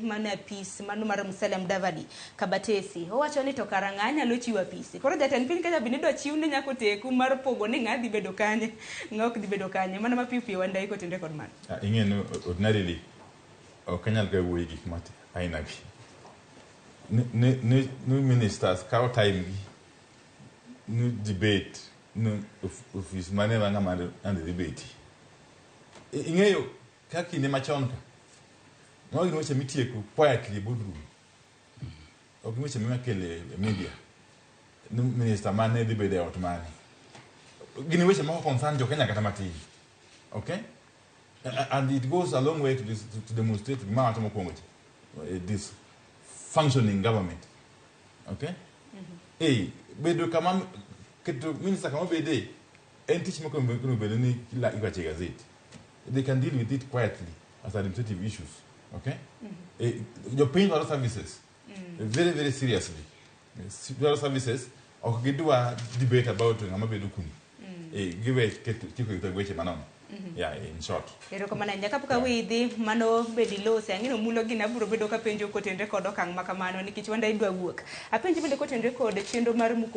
mano apis mano mar Musalia Mudavadi Kabatesi owacho ni to karanga nyalo chiwo apisi koro jatend piny Kenya bende do chiw ne nyako teku mar pogo ni ng'adhi bedo kanye ng'ok dhi bedo kanye mano ma Opiyo Wandayi kotende kod mano ing'eno ordinarily okanyal ga wuoyi gik mate aina gi ni ministers kawo time gi ni debate ni office mane wanga mar and debate ing'eyo ka kinde machon ka no gino weche mitieku quietly boardroom ok weche makele media ni minister mane dhi bedo e ot mane gino weche moko concern jo Kenya kata matin okay and it goes a long way to demonstrate this functioning government okay bedo kama keto minister kama bede entity moko bedo ni kila iwache gazette they can deal with it quietly as administrative issues okay your paying for services very very seriously services or do a debate about ngama bedo kuni give it keto weche manono yeah in short ero kama nanya kapuka widhi mano bedi lose angino mulo gina buro bedo ka penjo kotende kod okang' makamano nikech Wandayi dwa wuok apenji bende kotende kod chendo mar